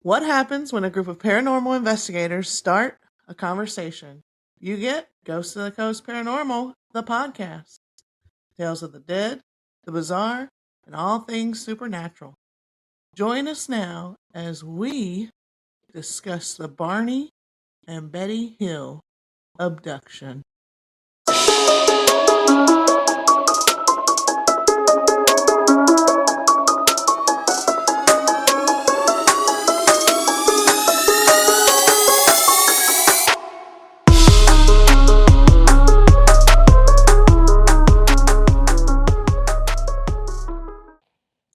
What happens when a group of paranormal investigators start a conversation? You get Ghost of the Coast Paranormal, the podcast. Tales of the dead, the bizarre, and all things supernatural. Join us now as we discuss the Barney and Betty Hill abduction.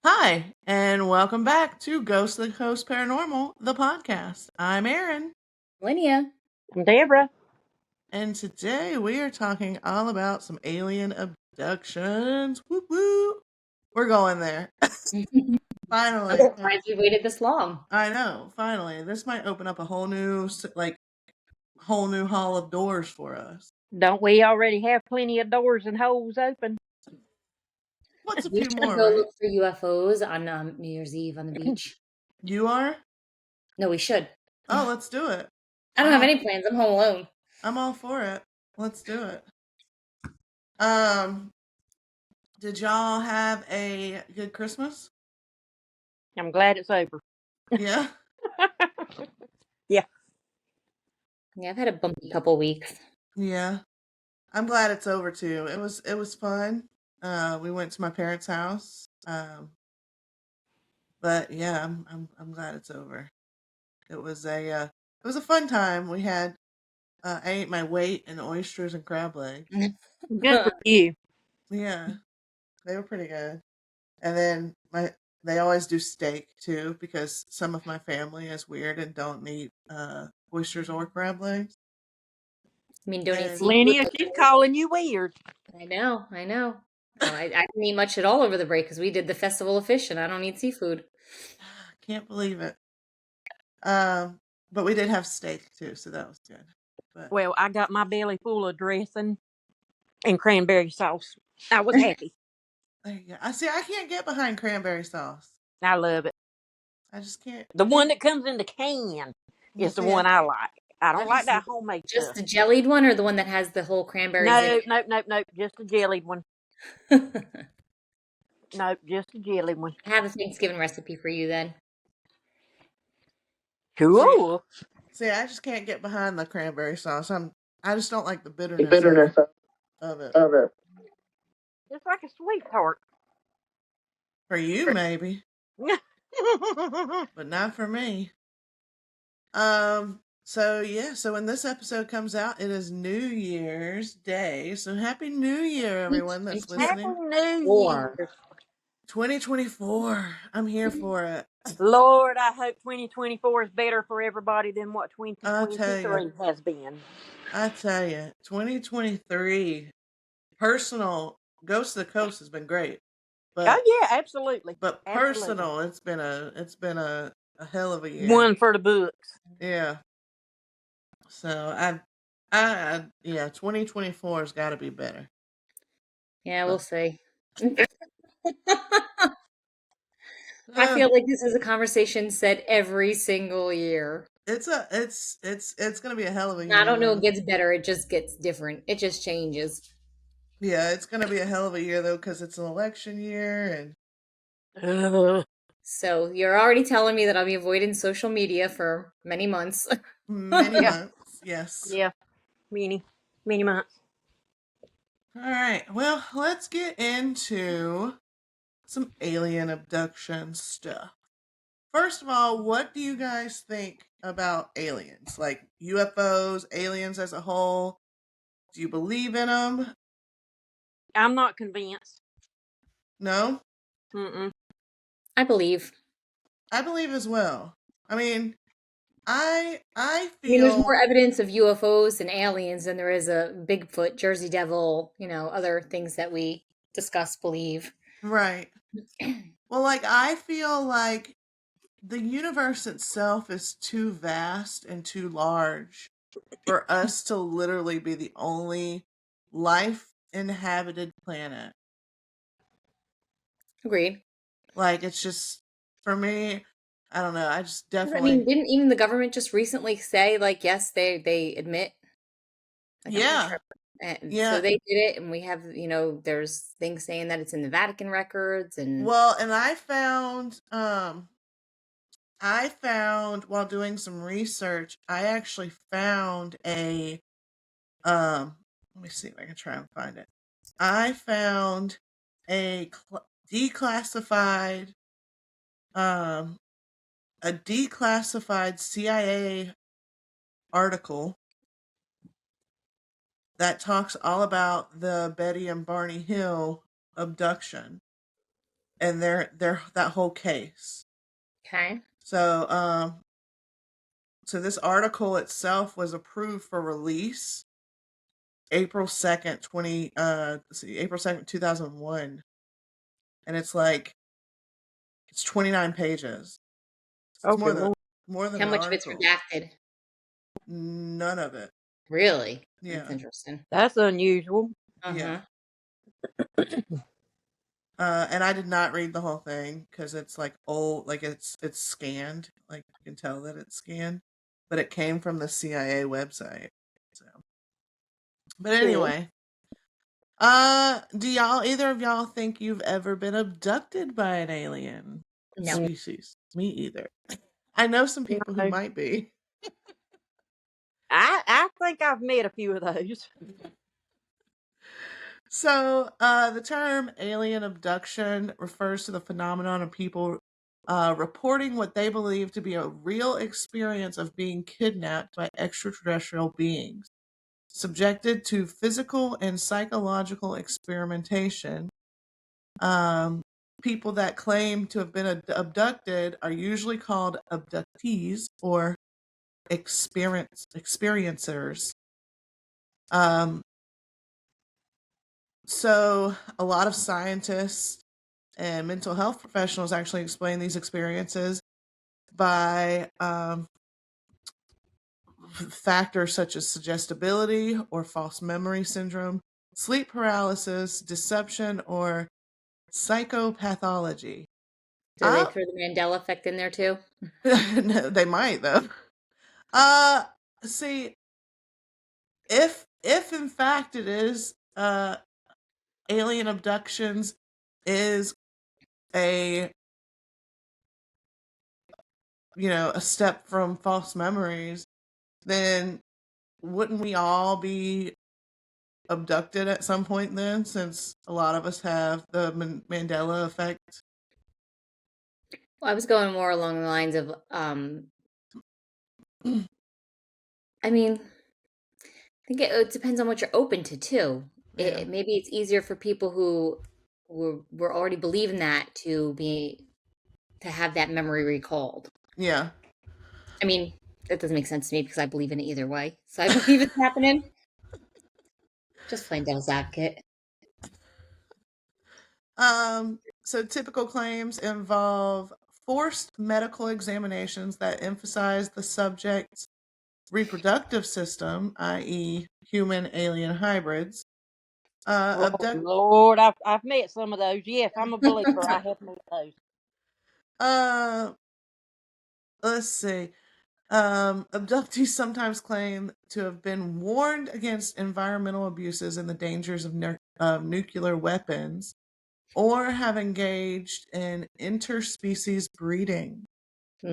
Hi, and welcome back to Ghost of the Coast Paranormal, the podcast. I'm Erin. Linnea. I'm Deborah. And today we are talking all about some alien abductions. Whoop whoop. We're going there. Finally. I'm surprised we waited this long. I know, finally. This might open up a whole new hall of doors for us. Don't we already have plenty of doors and holes open? What's a We few should more, go right? look for UFOs on New Year's Eve on the beach. You are? No, we should. Oh, let's do it. I don't have any plans. I'm home alone. I'm all for it. Let's do it. Did y'all have a good Christmas? I'm glad it's over. Yeah? Yeah. Yeah, I've had a bumpy couple weeks. Yeah. I'm glad it's over too. It was fun. We went to my parents' house. But yeah, I'm glad it's over. It was a fun time. We had I ate my weight in oysters and crab legs. Good for you. Yeah, they were pretty good. And then they always do steak too because some of my family is weird and don't eat oysters or crab legs. I mean, don't eat seafood. Linnea, she's calling you weird. I know. I didn't eat much at all over the break because we did the Festival of Fish and I don't eat seafood. Can't believe it. But we did have steak too, so that was good. But Well, I got my belly full of dressing and cranberry sauce. I was happy. there you go. I can't get behind cranberry sauce. I love it. I just can't. The one that comes in the can is the one I like. I don't like that homemade Just stuff. the jellied one or the one that has the whole cranberries in it? No. Just the jellied one. No, just the jellied one. I have a Thanksgiving recipe for you then. Cool. See, I just can't get behind the cranberry sauce. I just don't like the bitterness of it. It's like a sweet tart. For you, maybe. But not for me. So when this episode comes out, it is New Year's Day. So Happy New Year, everyone that's listening. Happy New Year. 2024. I'm here for it. Lord, I hope 2024 is better for everybody than what 2023 has been. I tell you, 2023, personal, Ghost of the Coast has been great. But, oh yeah, absolutely. But personal, it's been a hell of a year. One for the books. Yeah. So I 2024 has got to be better. Yeah, we'll see. I feel like this is a conversation said every single year. It's gonna be a hell of a year. I don't know. It gets better. It just gets different. It just changes. Yeah, it's gonna be a hell of a year though because it's an election year and. So you're already telling me that I'll be avoiding social media for many months. Many months, yes. Yeah, many months. All right. Well, let's get into some alien abduction stuff. First of all, what do you guys think about aliens? Like UFOs, aliens as a whole? Do you believe in them? I'm not convinced. No? Mm-mm. I believe. I believe as well. I mean, I feel... I mean, there's more evidence of UFOs and aliens than there is a Bigfoot, Jersey Devil, other things that we discuss, believe. Right. Well, I feel like the universe itself is too vast and too large for us to literally be the only life-inhabited planet. Agreed. It's just, for me, I don't know. I just I definitely. mean, didn't even the government just recently say, like, yes, they admit? Like, I'm pretty Yeah. sure. And so Yeah. they did it, and we have, there's things saying that it's in the Vatican records, and Well, and I found while doing some research, I actually found a let me see if I can try and find it. I found a declassified um a declassified CIA article that talks all about the Betty and Barney Hill abduction and their that whole case. okay. So so this article itself was approved for release April 2nd, April 2nd, 2001. And it's 29 pages. It's Okay, Lord. more than How an much of it's article. redacted? None of it. Really? That's Yeah. interesting. That's unusual. Yeah. Uh-huh. And I did not read the whole thing because it's old, it's scanned, like you can tell that it's scanned, but it came from the CIA website. So, but Good. anyway, do either of y'all think you've ever been abducted by an alien No. species? Me either. I know some people who No. might be. I think I've met a few of those. So, the term alien abduction refers to the phenomenon of people reporting what they believe to be a real experience of being kidnapped by extraterrestrial beings, subjected to physical and psychological experimentation. People that claim to have been abducted are usually called abductees or experiencers. Um, so, a lot of scientists and mental health professionals actually explain these experiences by factors such as suggestibility or false memory syndrome, sleep paralysis, deception, or psychopathology. Do they throw the Mandela effect in there too? No, they might though. Uh, See, if in fact it is alien abductions is a a step from false memories, then wouldn't we all be abducted at some point then, since a lot of us have the Mandela effect? Well, I was going more along the lines of, I mean, I think it depends on what you're open to too. Yeah. Maybe it's easier for people who were already believing that to have that memory recalled. Yeah. I mean, that doesn't make sense to me because I believe in it either way. So I believe it's happening. Just plain devil's advocate. So typical claims involve forced medical examinations that emphasize the subject's reproductive system, i.e., human alien hybrids. Oh Abduct. Lord, I've met some of those. Yes, I'm a believer. I have met those. uh, let's see. Abductees sometimes claim to have been warned against environmental abuses and the dangers of nuclear weapons, or have engaged in interspecies breeding.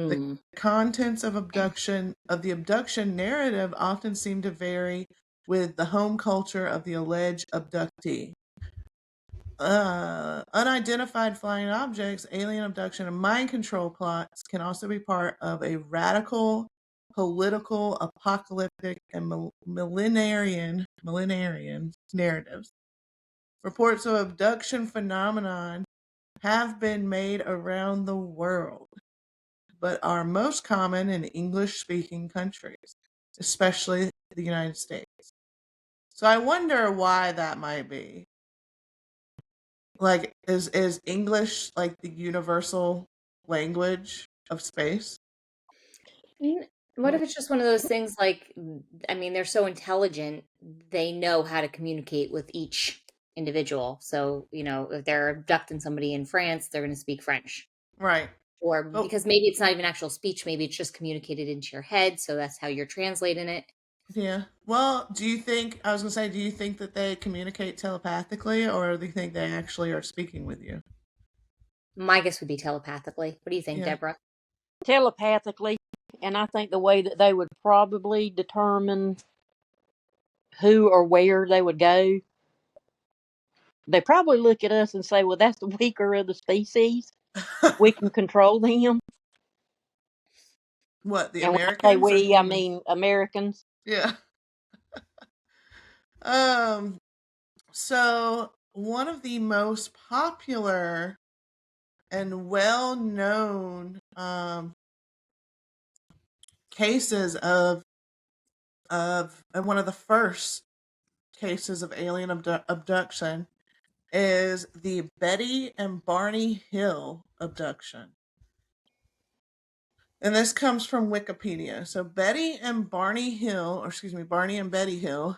The Hmm. contents of the abduction narrative often seem to vary with the home culture of the alleged abductee. Unidentified flying objects, alien abduction, and mind control plots can also be part of a radical, political, apocalyptic, and millenarian narratives. Reports of abduction phenomenon have been made around the world, but are most common in English-speaking countries, especially the United States. So I wonder why that might be. Like, is English like the universal language of space? What if it's just one of those things like, I mean, they're so intelligent, they know how to communicate with each individual. So, if they're abducting somebody in France, they're going to speak French. Right. Or because maybe it's not even actual speech, maybe it's just communicated into your head, so that's how you're translating it. Yeah. Well, do you think that they communicate telepathically, or do you think they actually are speaking with you? My guess would be telepathically. What do you think, Yeah. Deborah? Telepathically, and I think the way that they would probably determine who or where they would go, they probably look at us and say, well, that's the weaker of the species. We can control them. What, the And when I say Americans or we, I humans? mean Americans. Yeah. So one of the most popular and well-known cases of and one of the first cases of alien abduction is the Betty and Barney Hill abduction. And this comes from Wikipedia. So Betty and Barney Betty Hill,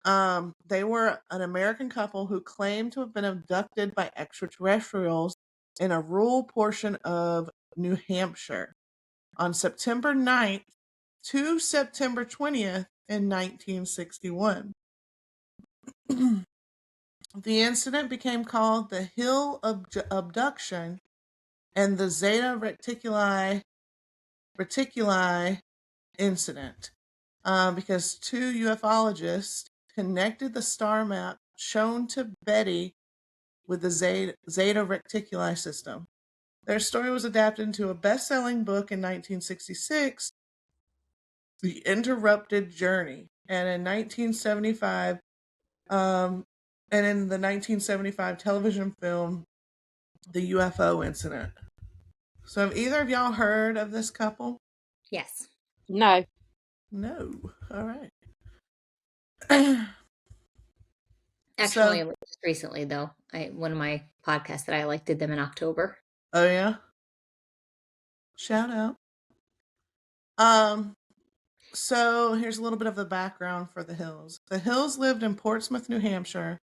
they were an American couple who claimed to have been abducted by extraterrestrials in a rural portion of New Hampshire on September 9th to September 20th in 1961. The incident became called the Hill Abduction and the Zeta Reticuli incident, because two ufologists connected the star map shown to Betty with the Zeta Reticuli system. Their story was adapted into a best-selling book in 1966, The Interrupted Journey, and in 1975, and in the 1975 television film, The UFO Incident. So have either of y'all heard of this couple? Yes. No. No. All right. Actually, just recently though, one of my podcasts that I like did them in October. Oh yeah. Shout out. So here's a little bit of the background for the Hills. The Hills lived in Portsmouth, New Hampshire.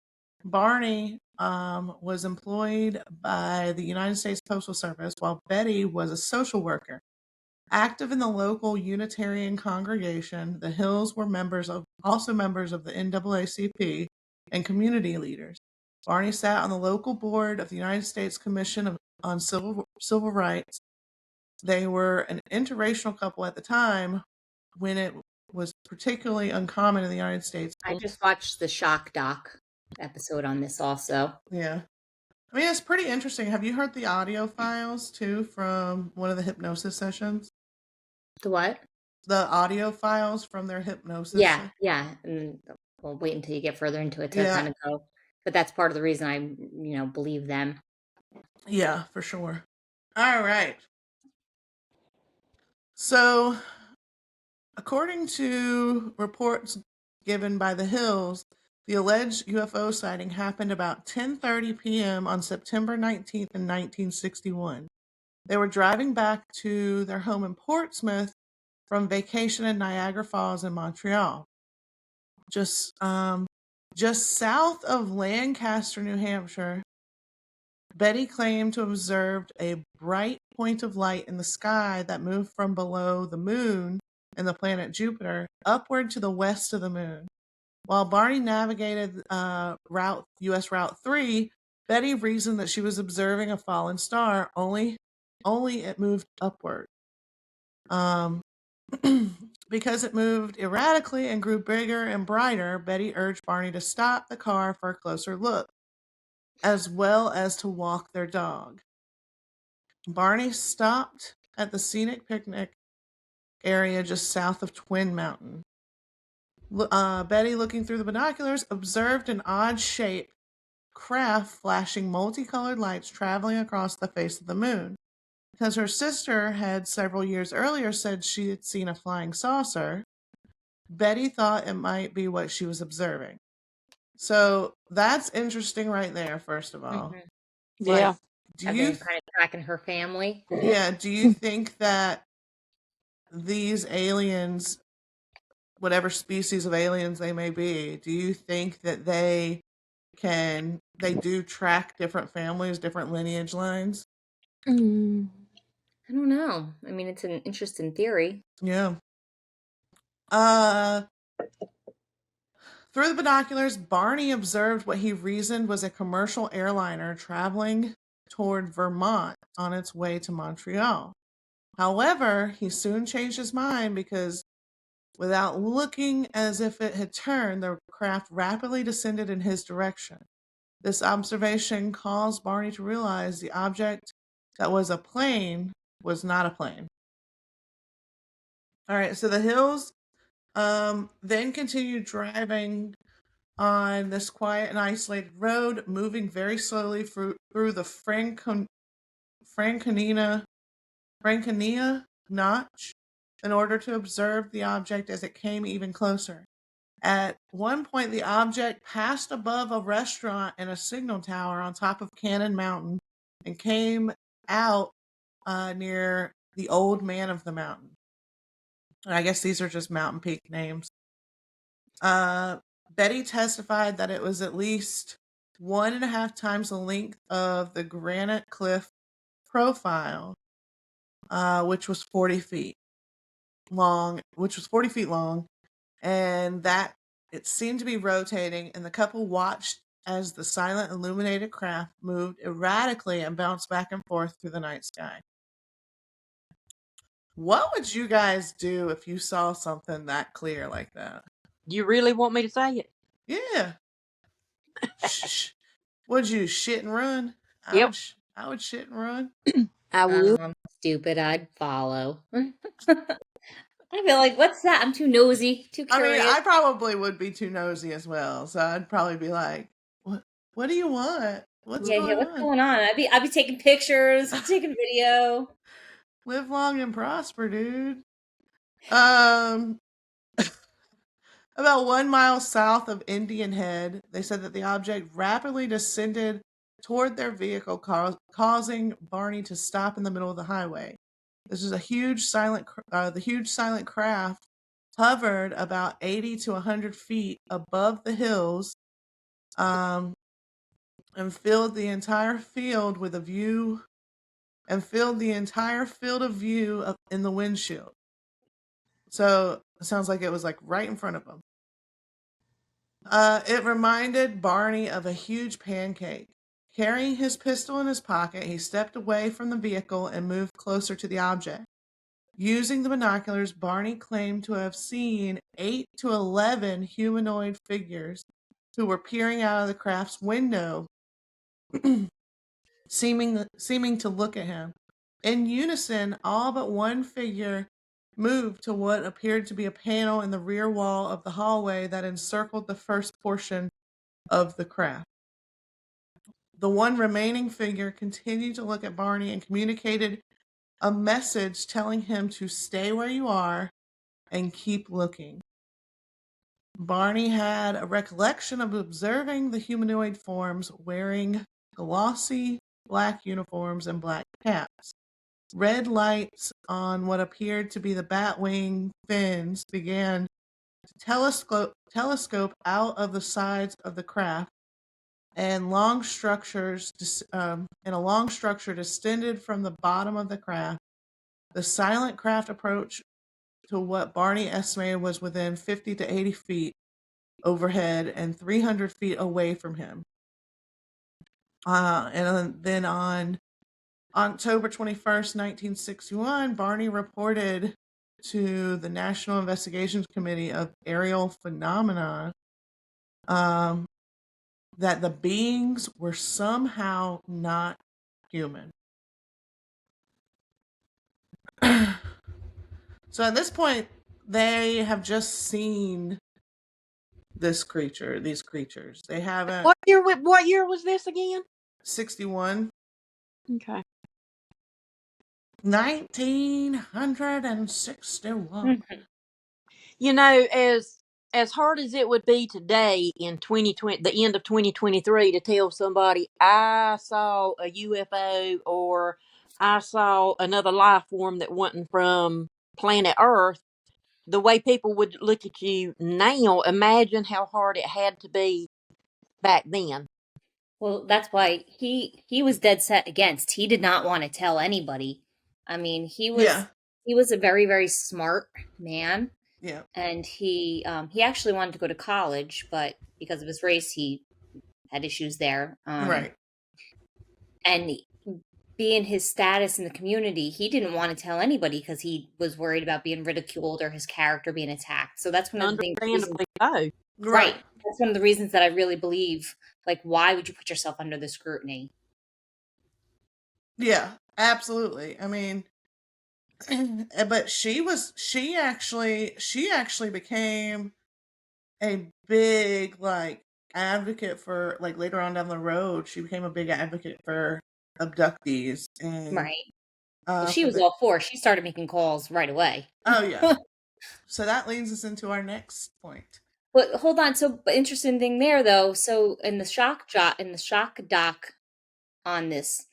Barney was employed by the United States Postal Service, while Betty was a social worker. Active in the local Unitarian congregation, the Hills were also members of the NAACP and community leaders. Barney sat on the local board of the United States Commission on Civil Rights. They were an interracial couple at the time, when it was particularly uncommon in the United States. I just watched the Shock Doc episode on this also. Yeah. I mean, it's pretty interesting. Have you heard the audio files, too, from one of the hypnosis sessions? The what? The audio files from their hypnosis. Yeah, yeah. And we'll wait until you get further into it to kind of go. But that's part of the reason I, believe them. Yeah, for sure. All right. So, according to reports given by the Hills, the alleged UFO sighting happened about 10:30 p.m. on September 19th in 1961. They were driving back to their home in Portsmouth from vacation in Niagara Falls in Montreal. Just south of Lancaster, New Hampshire, Betty claimed to have observed a bright point of light in the sky that moved from below the moon and the planet Jupiter upward to the west of the moon. While Barney navigated US Route 3, Betty reasoned that she was observing a fallen star, only it moved upward. Because it moved erratically and grew bigger and brighter, Betty urged Barney to stop the car for a closer look, as well as to walk their dog. Barney stopped at the scenic picnic area just south of Twin Mountain. Betty, looking through the binoculars, observed an odd-shaped craft flashing multicolored lights traveling across the face of the moon. Because her sister had several years earlier said she had seen a flying saucer, Betty thought it might be what she was observing. So that's interesting right there, first of all. Mm-hmm. Yeah. I've been kind of tracking her family. Yeah. Do you think that these aliens, whatever species of aliens they may be, do you think that they do track different families, different lineage lines? I don't know. I mean, it's an interesting theory. Yeah. Through the binoculars, Barney observed what he reasoned was a commercial airliner traveling toward Vermont on its way to Montreal. However, he soon changed his mind because without looking as if it had turned, the craft rapidly descended in his direction. This observation caused Barney to realize the object that was a plane was not a plane. All right, so the Hills then continued driving on this quiet and isolated road, moving very slowly through the Franconia Notch in order to observe the object as it came even closer. At one point, the object passed above a restaurant and a signal tower on top of Cannon Mountain and came out near the Old Man of the Mountain. And I guess these are just mountain peak names. Betty testified that it was at least 1.5 times the length of the granite cliff profile, which was 40 feet long, and that it seemed to be rotating, and the couple watched as the silent illuminated craft moved erratically and bounced back and forth through the night sky. What would you guys do if you saw something that clear like that? You really want me to say it? Yeah. Would you shit and run? Yep. I would shit and run. I would. I'm stupid. I'd follow. I'd be like, what's that? I'm too nosy, too curious. I mean, I probably would be too nosy as well. So I'd probably be like, what do you want? What's going on? I'd be taking pictures, taking video. Live long and prosper, dude. About 1 mile south of Indian Head, they said that the object rapidly descended toward their vehicle, causing Barney to stop in the middle of the highway. This is the huge silent craft hovered about 80 to 100 feet above the hills, and filled the entire field with a view, and filled the entire field of view in the windshield. So it sounds like it was like right in front of them. It reminded Barney of a huge pancake. Carrying his pistol in his pocket, he stepped away from the vehicle and moved closer to the object. Using the binoculars, Barney claimed to have seen 8 to 11 humanoid figures who were peering out of the craft's window, seeming to look at him. In unison, all but one figure moved to what appeared to be a panel in the rear wall of the hallway that encircled the first portion of the craft. The one remaining figure continued to look at Barney and communicated a message telling him to stay where you are and keep looking. Barney had a recollection of observing the humanoid forms wearing glossy black uniforms and black caps. Red lights on what appeared to be the batwing fins began to telescope out of the sides of the craft, and a long structure descended from the bottom of the craft. The silent craft approached to what Barney estimated was within 50 to 80 feet overhead and 300 feet away from him. And then on October 21st, 1961, Barney reported to the National Investigations Committee of Aerial Phenomena that the beings were somehow not human. So at this point, they have just seen these creatures. They haven't. What year was this again? 61. Okay. 1961. You know, as hard as it would be today in 2020, the end of 2023, to tell somebody I saw a UFO or I saw another life form that wasn't from planet Earth, the way people would look at you now, imagine how hard it had to be back then. Well, that's why he was dead set against. He did not want to tell anybody I mean, he Yeah. was a very, very smart man, Yeah. and he actually wanted to go to college, but because of his race, he had issues there. Right. And being his status in the community, he didn't want to tell anybody because he was worried about being ridiculed or his character being attacked. So that's one of the reasons, Understandably so. right? Right. That's one of the reasons that I really believe. Like, why would you put yourself under the scrutiny? Yeah. Absolutely. I mean, but she actually became a big like advocate for, like, later on down the road, she became a big advocate for abductees and Right. Well, she for was the all for. She started making calls right away. oh yeah. So that leads us into our next point. But hold on. So, but interesting thing there, though. So, in the shock doc on this,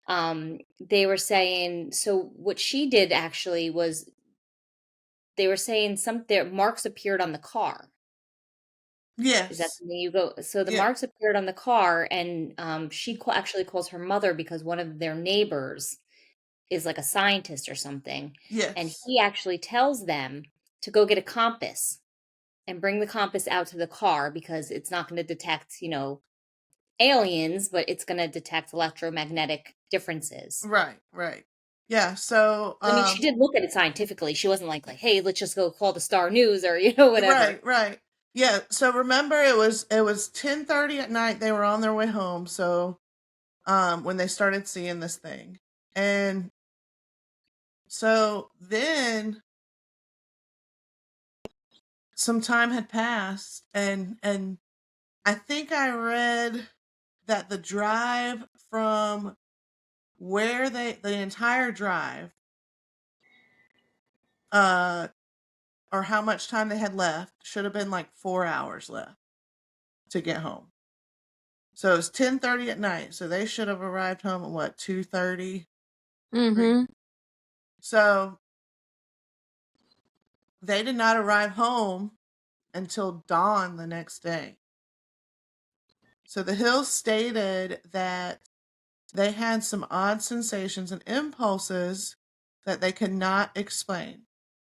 they were saying. So, what she did actually was they were saying some there marks appeared on the car. Is that Yes. something you go? So the Yeah. marks appeared on the car, and actually calls her mother because one of their neighbors is like a scientist or something, and Yes. he actually tells them to go get a compass and bring the compass out to the car because it's not going to detect, aliens, but it's going to detect electromagnetic differences. Right. Right. Yeah. So I mean, she did look at it scientifically. She wasn't like, hey, let's just go call the Star News or whatever. right. Right. Yeah. So remember, it was 10:30 at night. They were on their way home. So when they started seeing this thing, and so then some time had passed, and I think I read that the drive from where the entire drive, uh or how much time they had left, should have been like 4 hours left to get home. So it was 10:30 at night. So they should have arrived home at what, 2:30? Mm-hmm. So they did not arrive home until dawn the next day. So the Hills stated that they had some odd sensations and impulses that they could not explain.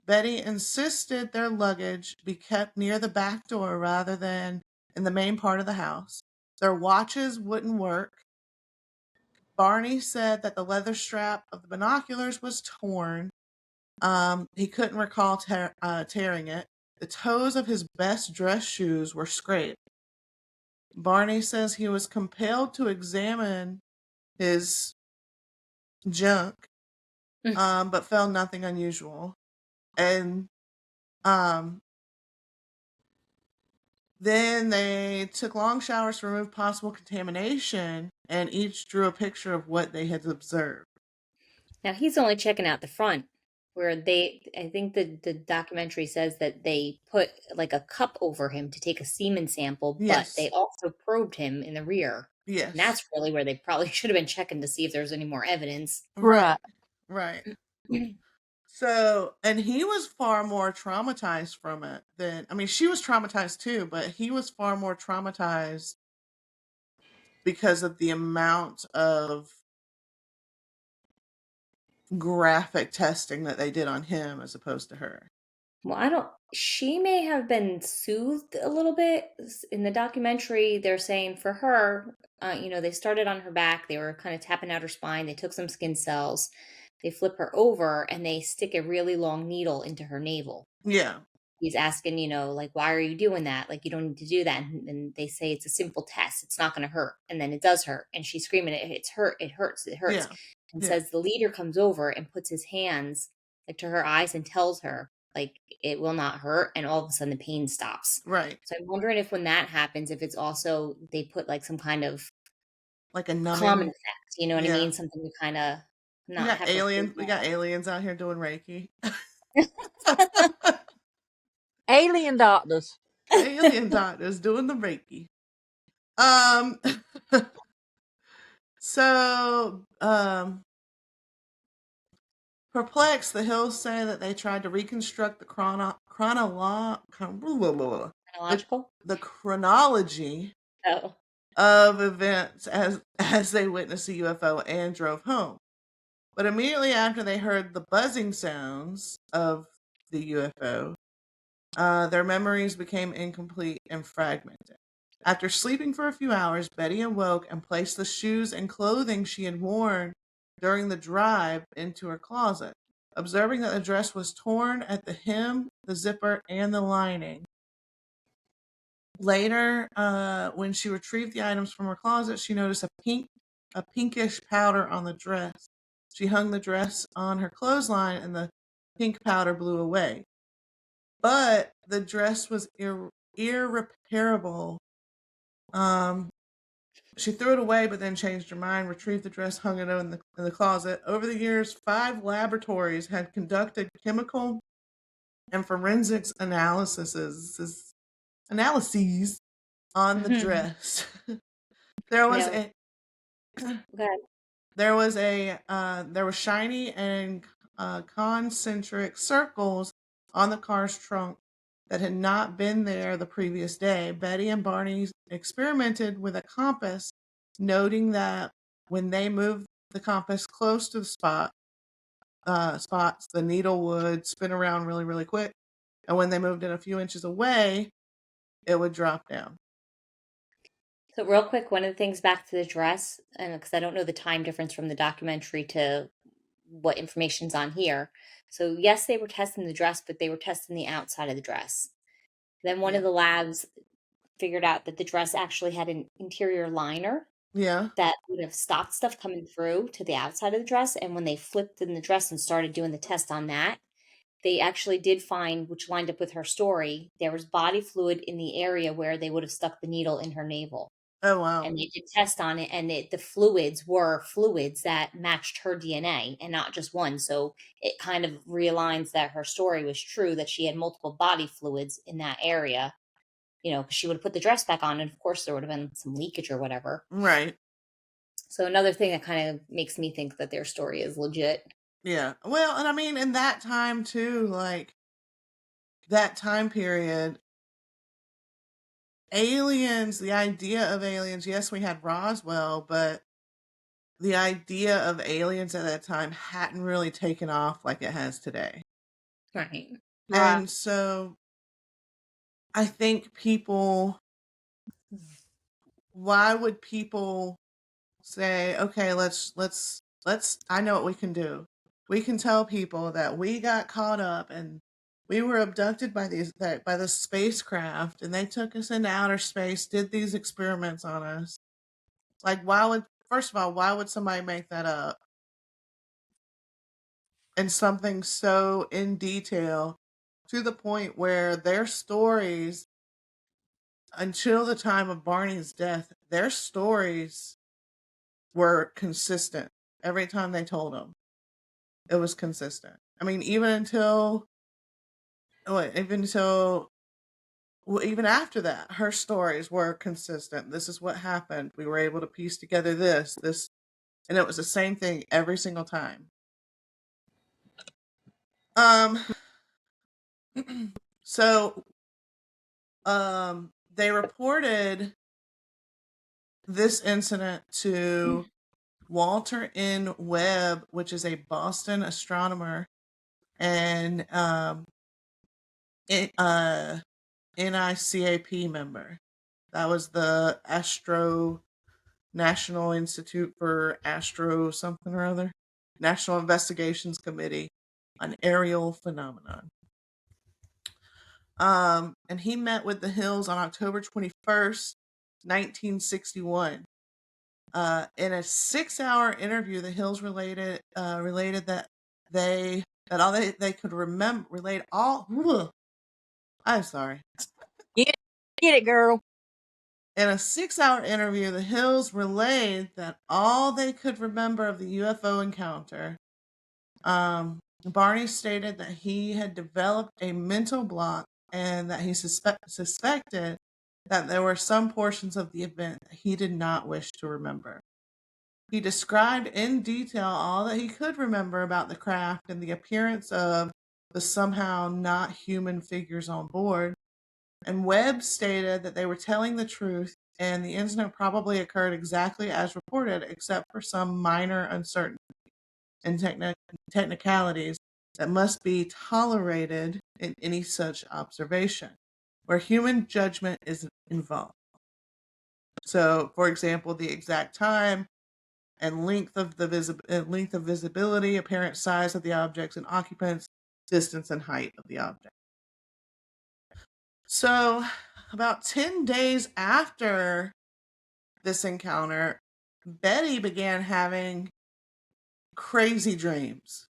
Betty insisted their luggage be kept near the back door rather than in the main part of the house. Their watches wouldn't work. Barney said that the leather strap of the binoculars was torn. He couldn't recall tearing it. The toes of his best dress shoes were scraped. Barney says he was compelled to examine his junk, but found nothing unusual. And then they took long showers to remove possible contamination, and each drew a picture of what they had observed. Now he's only checking out the front, where I think the documentary says that they put like a cup over him to take a semen sample, but they Yes, also probed him in the rear. And yes, that's really where they probably should have been checking to see if there's any more evidence. right, right. So, and he was far more traumatized from it than, I mean, she was traumatized too, but he was far more traumatized because of the amount of graphic testing that they did on him as opposed to her. Well, I don't. She may have been soothed a little bit in the documentary. They're saying for her, they started on her back. They were kind of tapping out her spine. They took some skin cells. They flip her over and they stick a really long needle into her navel. Yeah, He's asking, like, why are you doing that? Like, you don't need to do that. And they say it's a simple test. It's not going to hurt. And then it does hurt. And she's screaming, it's hurt. It hurts. It hurts. yeah, And yeah, says the leader comes over and puts his hands like to her eyes and tells her, like, it will not hurt. And all of a sudden the pain stops. right. So I'm wondering if when that happens, if it's also they put like some kind of Like a common numbing. effect. You know what I Yeah. mean? Something to kind of We not got have her freak aliens. We got aliens out here doing Reiki. out. Alien doctors. Alien doctors doing the Reiki. Um. So, perplexed, the Hills say that they tried to reconstruct the the, Chronological? the chronology Oh. of events as they witnessed the UFO and drove home. But immediately after they heard the buzzing sounds of the UFO, their memories became incomplete and fragmented. After sleeping for a few hours, Betty awoke and placed the shoes and clothing she had worn during the drive into her closet, observing that the dress was torn at the hem, the zipper, and the lining. Later, when she retrieved the items from her closet, she noticed a pinkish powder on the dress. She hung the dress on her clothesline, and the pink powder blew away. But the dress was irreparable. She threw it away, but then changed her mind, retrieved the dress, hung it in the closet. Over the years, 5 laboratories had conducted chemical and forensics analyses on the dress. There was No. a Okay. there were shiny and concentric circles on the car's trunk that had not been there the previous day. Betty and Barney experimented with a compass, noting that when they moved the compass close to the spots, the needle would spin around really, really quick. And when they moved it a few inches away, it would drop down. So real quick, one of the things back to the dress, and because I don't know the time difference from the documentary to what information's on here. So yes, they were testing the dress, but they were testing the outside of the dress. Then one Yeah. of the labs figured out that the dress actually had an interior liner Yeah. that would have stopped stuff coming through to the outside of the dress. And when they flipped in the dress and started doing the test on that, they actually did find, which lined up with her story, there was body fluid in the area where they would have stuck the needle in her navel. Oh, wow. And they did test on it, and the fluids were fluids that matched her DNA and not just one. So it kind of realigns that her story was true, that she had multiple body fluids in that area. You know, 'cause she would have put the dress back on, and of course there would have been some leakage or whatever. Right. So another thing that kind of makes me think that their story is legit. Yeah. Well, and I mean, in that time too, like that time period, aliens, the idea of aliens, yes, we had Roswell, but the idea of aliens at that time hadn't really taken off like it has today. Right. Right. And so I think people, why would people say, okay, I know what we can do. We can tell people that we got caught up and we were abducted by the spacecraft, and they took us into outer space, did these experiments on us. Like, first of all, why would somebody make that up? And something so in detail to the point where their stories, until the time of Barney's death, their stories were consistent. Every time they told them, it was consistent. I mean, even after that, her stories were consistent. This is what happened. We were able to piece together this, and it was the same thing every single time. Um, so, they reported this incident to Walter N. Webb, which is a Boston astronomer, and NICAP member. That was the National Institute for Astro something or other, National Investigations Committee on Aerial Phenomenon. And he met with the Hills on October 21st, 1961. In a 6-hour interview, the Hills related that all they could remember relate all. I'm sorry. Get it, girl. In a 6-hour interview, the Hills relayed that all they could remember of the UFO encounter. Barney stated that he had developed a mental block and that he suspected that there were some portions of the event that he did not wish to remember. He described in detail all that he could remember about the craft and the appearance of the somehow not human figures on board. And Webb stated that they were telling the truth and the incident probably occurred exactly as reported, except for some minor uncertainty. and technicalities that must be tolerated in any such observation, where human judgment is involved. So, for example, the exact time and length of visibility, apparent size of the objects and occupants, distance and height of the object. So, about 10 days after this encounter, Betty began having crazy dreams.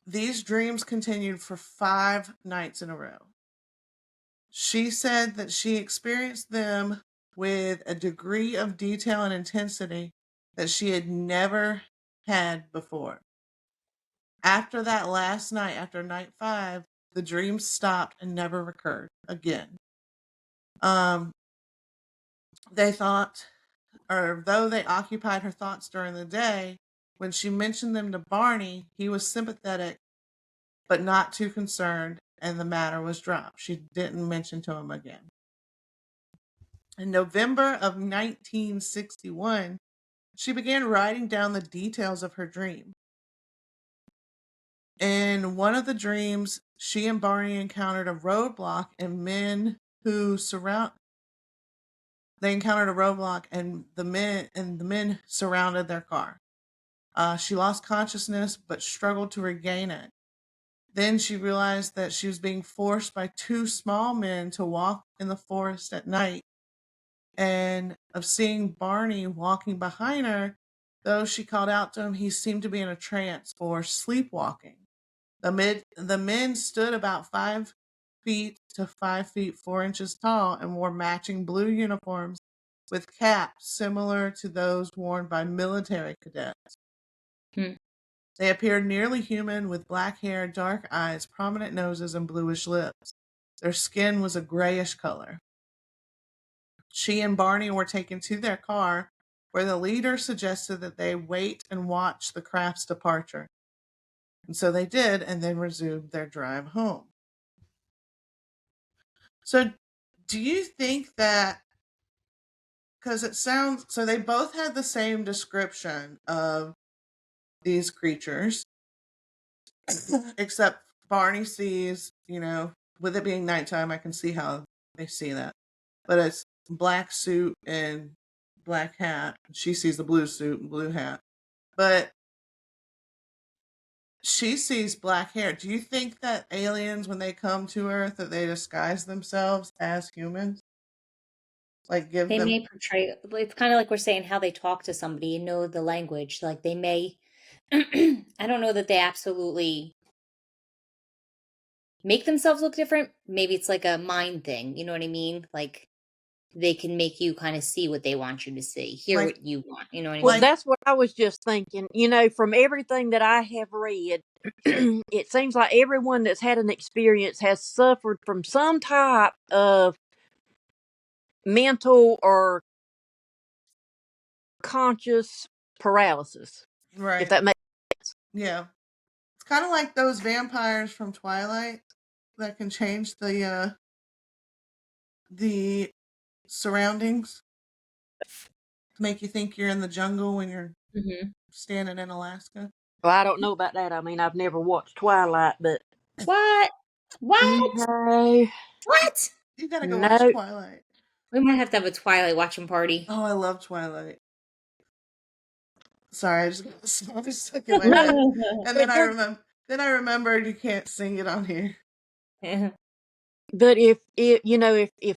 These dreams continued for 5 nights in a row. She said that she experienced them with a degree of detail and intensity that she had never had before. After that last night, after night 5, the dreams stopped and never recurred again. They thought, or though they occupied her thoughts during the day, when she mentioned them to Barney, he was sympathetic but not too concerned, and the matter was dropped. She didn't mention to him again. In November of 1961, she began writing down the details of her dream. In one of the dreams, she and Barney encountered a roadblock and men who they encountered a roadblock and the men surrounded their car. She lost consciousness but struggled to regain it. Then she realized that she was being forced by 2 small men to walk in the forest at night, and of seeing Barney walking behind her. Though she called out to him, he seemed to be in a trance or sleepwalking. The men stood about 5 feet to 5 feet 4 inches tall and wore matching blue uniforms with caps similar to those worn by military cadets. They appeared nearly human with black hair, dark eyes, prominent noses, and bluish lips. Their skin was a grayish color. She and Barney were taken to their car, where the leader suggested that they wait and watch the craft's departure. And so they did, and then resumed their drive home. So, do you think that, because it sounds, so they both had the same description of these creatures, except Barney sees, with it being nighttime, I can see how they see that. But it's black suit and black hat. She sees the blue suit and blue hat. But she sees black hair. Do you think that aliens, when they come to Earth, that they disguise themselves as humans? Like give They them, may portray, it's kind of like we're saying how they talk to somebody and know the language. Like they may, I don't know that they absolutely make themselves look different. Maybe it's like a mind thing. You know what I mean? Like they can make you kind of see what they want you to see, hear like, what you want. You know what I Well, mean? that's what I was just thinking. From everything that I have read, it seems like everyone that's had an experience has suffered from some type of mental or conscious paralysis, if right. that makes sense. Yeah. It's kind of like those vampires from Twilight that can change the surroundings to make you think you're in the jungle when you're standing in Alaska. Well, I don't know about that. I mean, I've never watched Twilight, but What? What? no, What? You gotta go watch no. Twilight. We might have to have a Twilight watching party. Oh, I love Twilight. Sorry, I just got the song stuck in my head, and then I remembered you can't sing it on here. But if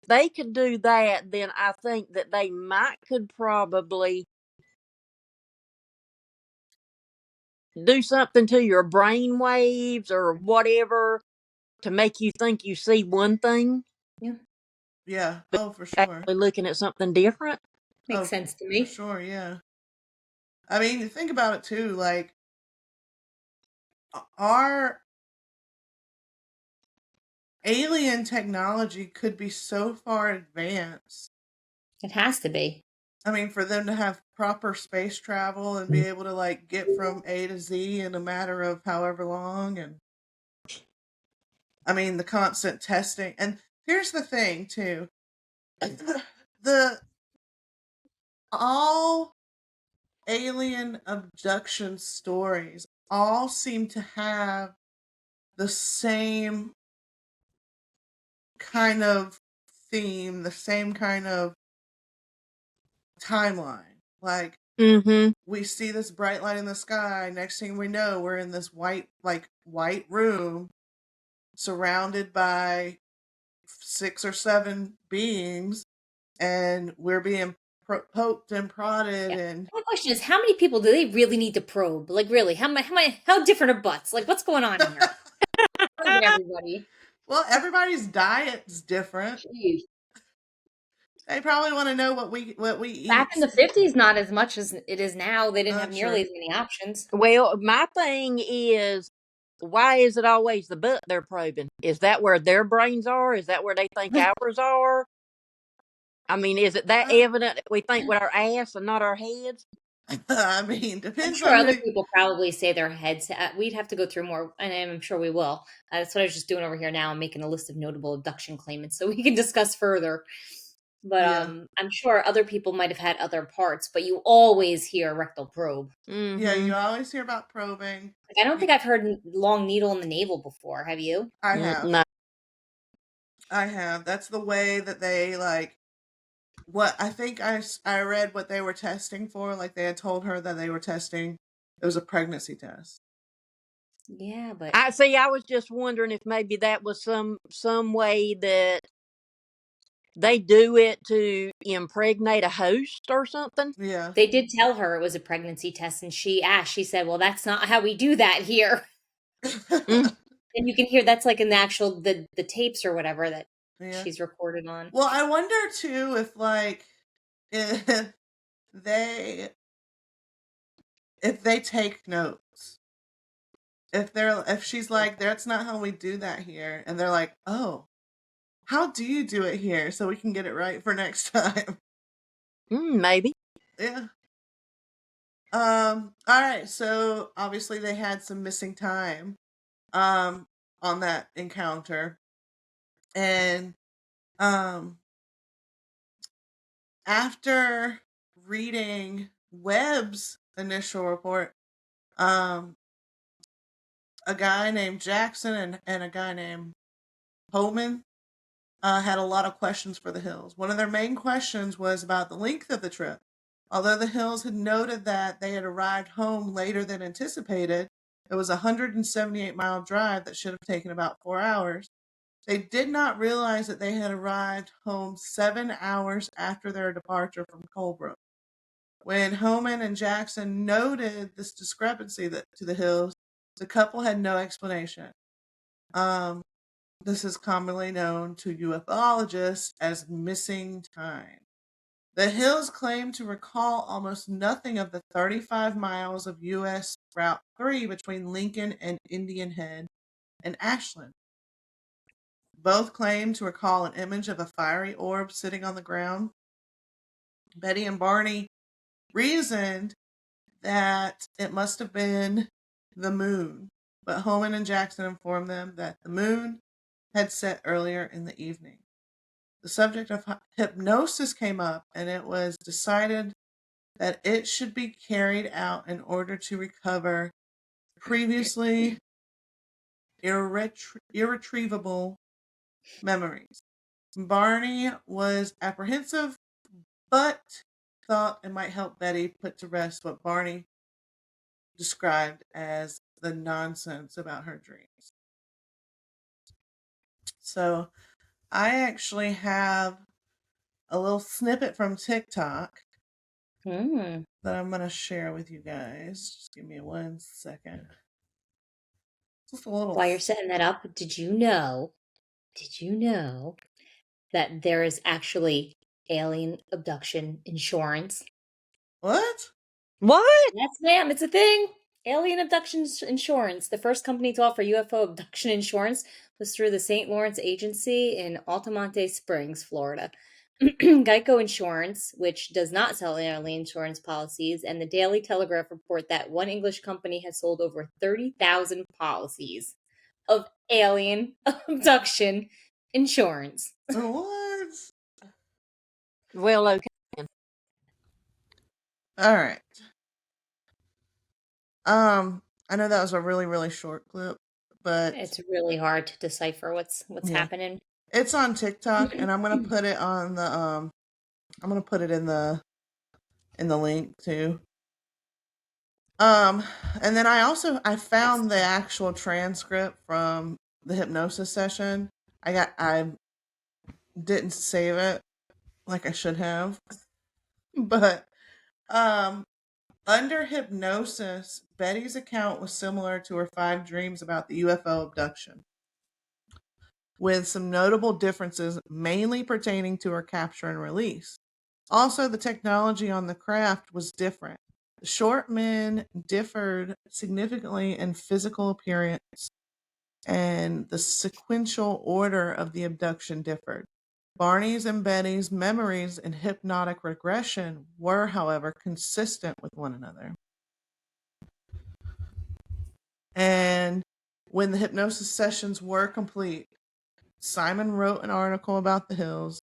they could do that, then I think that they could probably do something to your brain waves or whatever to make you think you see one thing. Yeah. Yeah. But Oh, for sure. actually looking at something different. Makes sense to For me. sure. Yeah. I mean, think about it too. Like, our alien technology could be so far advanced. It has to be. I mean, for them to have proper space travel and be able to like get from A to Z in a matter of however long, and I mean the constant testing. And here's the thing too. the all alien abduction stories all seem to have the same kind of theme, the same kind of timeline. Like, we see this bright light in the sky. Next thing we know, we're in this white room surrounded by 6 or 7 beings, and we're being poked and prodded. Yeah. And My question is, how many people do they really need to probe? Like, really, how different are butts? Like, what's going on here? Probing everybody. well, everybody's diet's different. Jeez. They probably want to know what we eat. Back in the 50s, not as much as it is now. They didn't have True. nearly as many options. Well, my thing is, why is it always the butt they're probing? Is that where their brains are? Is that where they think ours are? I mean, is it that evident that we think with our ass and not our heads? I mean, I'm depends sure on other who. people probably say their heads. We'd have to go through more, and I'm sure we will. That's what I was just doing over here now. I'm making a list of notable abduction claimants so we can discuss further. But Yeah. I'm sure other people might have had other parts, but you always hear rectal probe. Yeah, you always hear about probing. Like, I don't think I've heard long needle in the navel before. Have you? I have. No. I have. That's the way that they like. What I think I read what they were testing for. Like they had told her that they were testing. It was a pregnancy test. Yeah, but I see. I was just wondering if maybe that was some way that they do it to impregnate a host or something. Yeah. they did tell her it was a pregnancy test, and she asked. She said, "Well, that's not how we do that here." And you can hear that's like in the actual the tapes or whatever that Yeah. she's recorded on. Well, I wonder too if like if they take notes. If she's like, that's not how we do that here, and they're like, oh, how do you do it here so we can get it right for next time? Maybe. Yeah. All right, so obviously they had some missing time on that encounter. And after reading Webb's initial report, a guy named Jackson and a guy named Holman had a lot of questions for the Hills. One of their main questions was about the length of the trip. Although the Hills had noted that they had arrived home later than anticipated, it was a 178-mile drive that should have taken about 4 hours. They did not realize that they had arrived home 7 hours after their departure from Colebrook. When Homan and Jackson noted this discrepancy to the Hills, the couple had no explanation. This is commonly known to ufologists as missing time. The Hills claim to recall almost nothing of the 35 miles of U.S. Route 3 between Lincoln and Indian Head and Ashland. Both claim to recall an image of a fiery orb sitting on the ground. Betty and Barney reasoned that it must have been the moon, but Holman and Jackson informed them that the moon had set earlier in the evening. The subject of hypnosis came up, and it was decided that it should be carried out in order to recover previously irretrievable memories. Barney was apprehensive, but thought it might help Betty put to rest what Barney described as the nonsense about her dreams. So I actually have a little snippet from TikTok that I'm going to share with you guys. Just give me 1 second. Just a little. While you're setting that up, did you know that there is actually alien abduction insurance? What? Yes, ma'am, it's a thing. Alien abduction insurance. The first company to offer UFO abduction insurance was through the St. Lawrence Agency in Altamonte Springs, Florida. Geico Insurance, which does not sell alien insurance policies, and the Daily Telegraph report that one English company has sold over 30,000 policies of alien abduction insurance. What? Well, okay. All right. I know that was a really, really short clip, but It's really hard to decipher what's yeah, happening. it's on TikTok, and I'm gonna put it on the I'm gonna put it in the link too. And then I found the actual transcript from the hypnosis session. I didn't save it like I should have, but um, under hypnosis, Betty's account was similar to her 5 dreams about the UFO abduction, with some notable differences mainly pertaining to her capture and release. Also, the technology on the craft was different. The short men differed significantly in physical appearance, and the sequential order of the abduction differed. Barney's and Betty's memories and hypnotic regression were, however, consistent with one another. And when the hypnosis sessions were complete, Simon wrote an article about the hills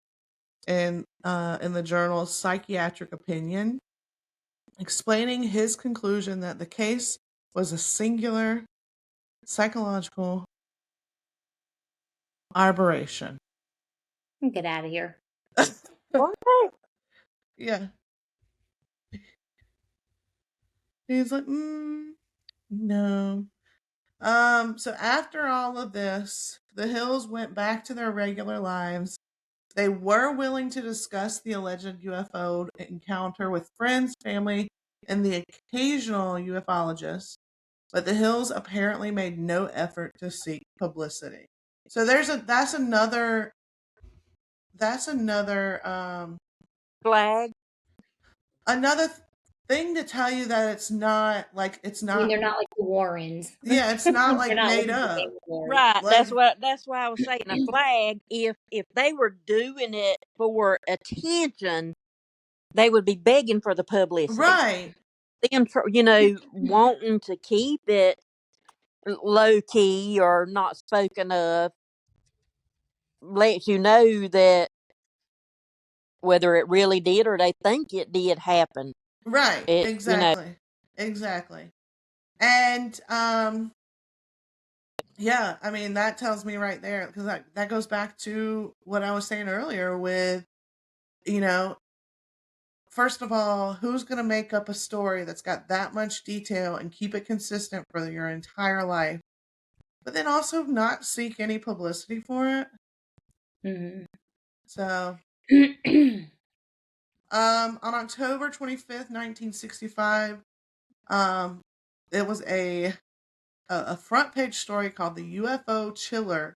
in the journal Psychiatric Opinion, explaining his conclusion that the case was a singular psychological aberration. Get out of here. What? Yeah. He's like, no. So after all of this, the Hills went back to their regular lives. They were willing to discuss the alleged UFO encounter with friends, family, and the occasional ufologist, but the Hills apparently made no effort to seek publicity. So that's Flag? another thing to tell you that it's I mean, not they're not like the Warrens. yeah, it's not They're like not made looking for up. Game Awards. Right. Like That's why I was saying a flag. If they were doing it for attention, they would be begging for the publicity. right. Then for wanting to keep it low key or not spoken of lets you know that whether it really did or they think it did happen. Right. It Exactly. Exactly. And yeah, I mean that tells me right there because that goes back to what I was saying earlier with you know, first of all, who's going to make up a story that's got that much detail and keep it consistent for your entire life, but then also not seek any publicity for it? Mm-hmm. So, on October 25th, 1965, um, it was a front page story called "The UFO Chiller: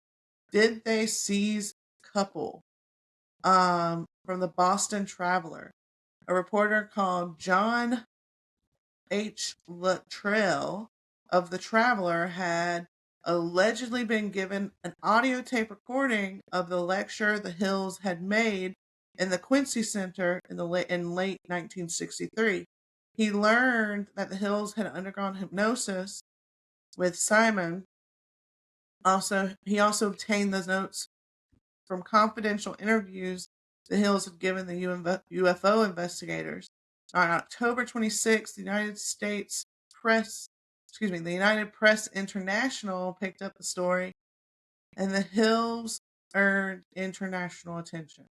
Did They Seize Couple?" From the Boston Traveler. A reporter called John H. Luttrell of the Traveler had allegedly been given an audio tape recording of the lecture the Hills had made in the Quincy Center in late 1963. He learned that the Hills had undergone hypnosis with Simon. He also obtained those notes from confidential interviews the Hills had given the UFO investigators. On October 26th, the United Press International picked up the story, and the Hills earned international attention.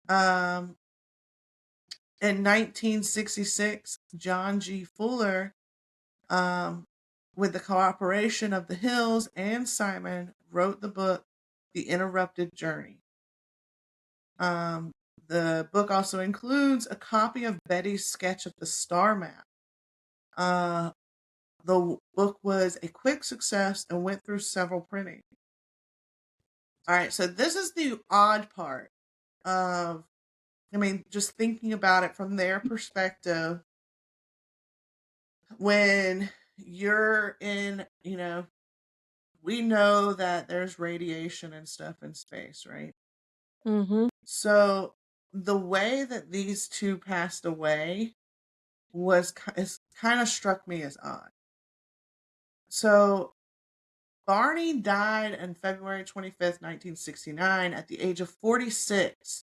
In 1966, John G. Fuller, with the cooperation of the Hills and Simon, wrote the book The Interrupted Journey. The book also includes a copy of Betty's sketch of the star map. The book was a quick success and went through several printings. All right, so this is the odd part of, just thinking about it from their perspective. When you're in, we know that there's radiation and stuff in space, right? Mm-hmm. So the way that these two passed away kind of struck me as odd. So Barney died on February 25th, 1969 at the age of 46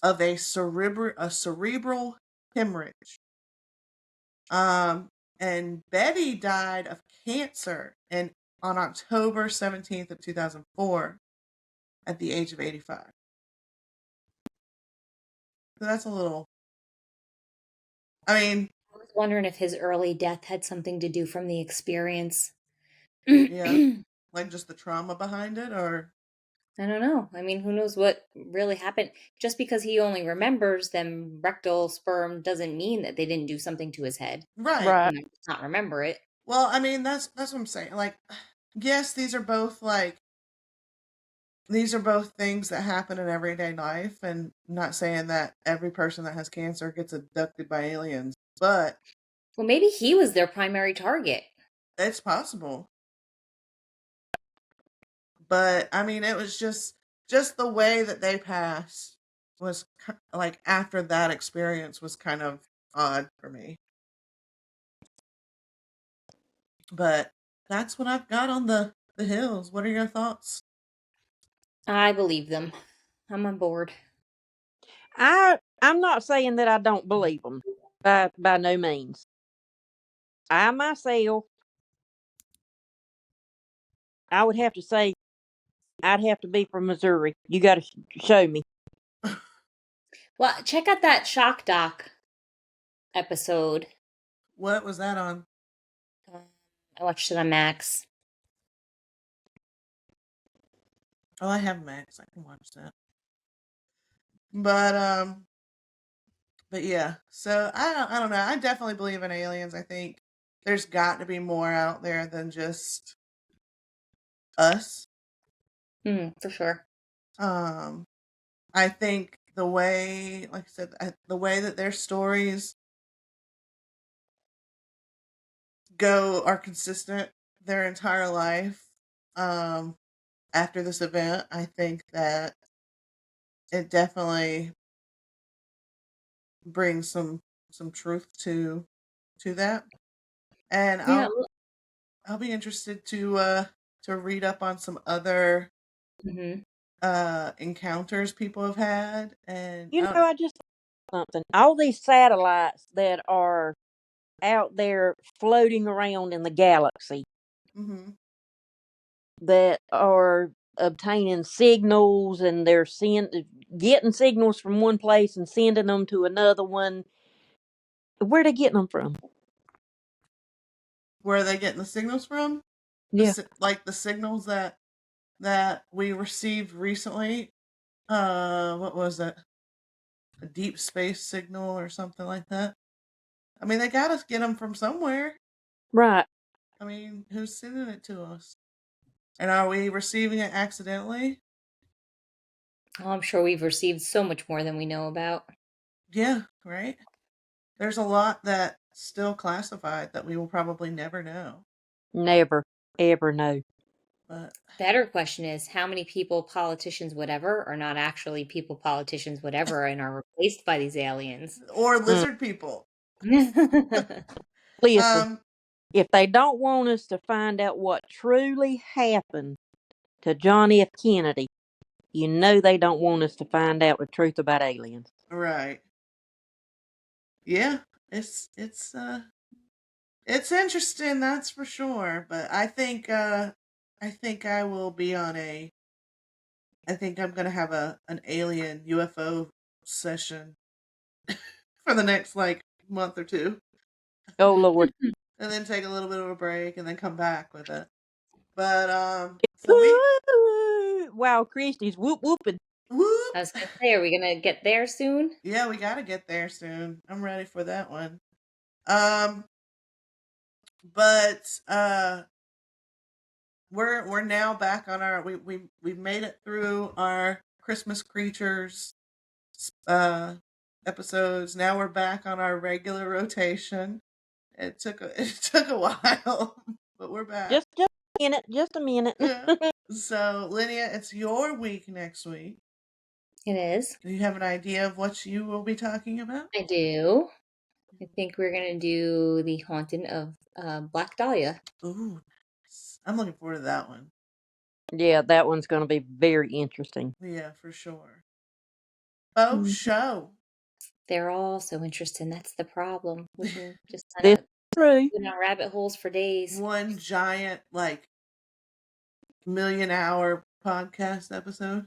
of a cerebral hemorrhage. And And Betty died of cancer on October 17th of 2004 at the age of 85. So that's a little, I mean, I was wondering if his early death had something to do from the experience. yeah, like just the trauma behind it, or I don't know. I mean, who knows what really happened? Just because he only remembers them rectal sperm doesn't mean that they didn't do something to his head. right. Right. He might just not remember it. Well, I mean, that's what I'm saying. Like, yes, these are both things that happen in everyday life, and I'm not saying that every person that has cancer gets abducted by aliens, but Well, maybe he was their primary target. it's possible. But I mean, it was just the way that they passed was like after that experience was kind of odd for me. But that's what I've got on the hills. What are your thoughts? I believe them. I'm on board. I'm not saying that I don't believe them, by no means. I myself, I would have to say I'd have to be from Missouri. You got to show me. Well, check out that shock doc episode. What was that on? I watched it on Max. Oh, I have Max. I can watch that. But yeah. So I don't know. I definitely believe in aliens. I think there's got to be more out there than just us. For sure. I think the way, like I said, the way that their stories are consistent their entire life. After this event, I think that it definitely brings some truth to that, and Yeah. I'll be interested to read up on some other encounters people have had, and I just thought something. All these satellites that are out there floating around in the galaxy that are obtaining signals, and they're getting signals from one place and sending them to another one. Where are they getting them from? where are they getting the signals from? Yeah. Like the signals that we received recently. What was it? A deep space signal or something like that. I mean, they gotta get them from somewhere. Right. I mean, who's sending it to us? And are we receiving it accidentally? Oh, I'm sure we've received so much more than we know about. Yeah, right? There's a lot that's still classified that we will probably never know. Never, ever know. But Better question is how many people, politicians, whatever, are not actually people, politicians, whatever, and are replaced by these aliens. or lizard people. Listen, if they don't want us to find out what truly happened to John F. Kennedy, you know they don't want us to find out the truth about aliens. Right. Yeah, it's interesting, that's for sure. But I think I will be on a. I think I'm gonna have an alien UFO session for the next month or two. Oh Lord! And then take a little bit of a break, and then come back with it. But Wow, Christie's whooping. whoop. I was gonna say, are we gonna get there soon? Yeah, we gotta get there soon. I'm ready for that one. But we're now back on our we've made it through our Christmas creatures episodes. Now we're back on our regular rotation. It took a while, but we're back. Just a minute. Yeah. So, Lydia, it's your week next week. It is. Do you have an idea of what you will be talking about? I do. I think we're gonna do the haunting of Black Dahlia. Ooh, nice. I'm looking forward to that one. Yeah, that one's going to be very interesting. Yeah, for sure. Oh, show. They're all so interesting. That's the problem. We can just This True. Going down rabbit holes for days. One giant, like, million-hour podcast episode.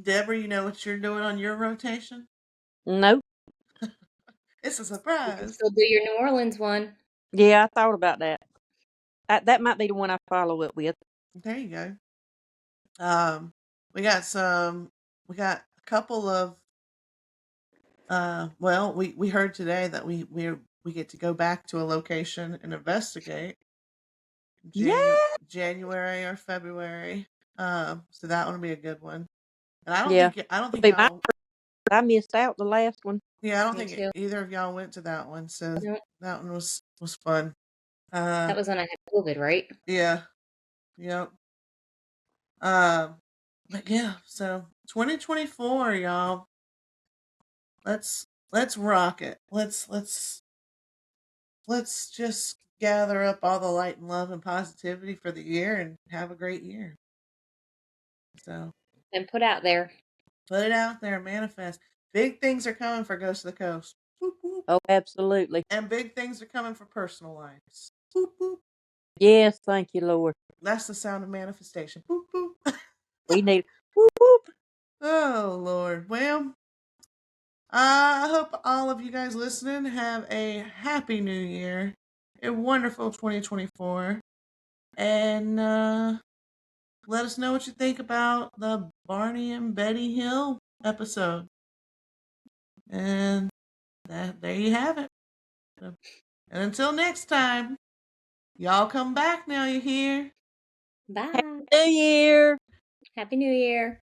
Deborah, you know what you're doing on your rotation? Nope. It's a You can surprise. still do your New Orleans one. Yeah, I thought about that. That might be the one I follow up with. There you go. We got a couple of well, we heard today that we get to go back to a location and investigate Yeah. January or February. So that one will be a good one. And I don't Yeah. think Be my y'all. I missed out the last one. Yeah, I don't Me think too. either of y'all went to that one. So Nope. that one was fun. That was when I had COVID, right? Yeah. Yep. But yeah, so 2024, y'all. Let's rock it. Let's just gather up all the light and love and positivity for the year and have a great year. So And put out there. put it out there, manifest. Big things are coming for Ghost of the Coast. Boop, boop. Oh, absolutely. And big things are coming for personal lives. Boop, boop. Yes, thank you, Lord. That's the sound of manifestation. Boop, boop. We need whoop whoop. Oh, Lord. Well, I hope all of you guys listening have a happy new year, a wonderful 2024, and let us know what you think about the Barney and Betty Hill episode. And there you have it. And until next time, y'all come back now, you hear? Bye. New Year. Happy New Year.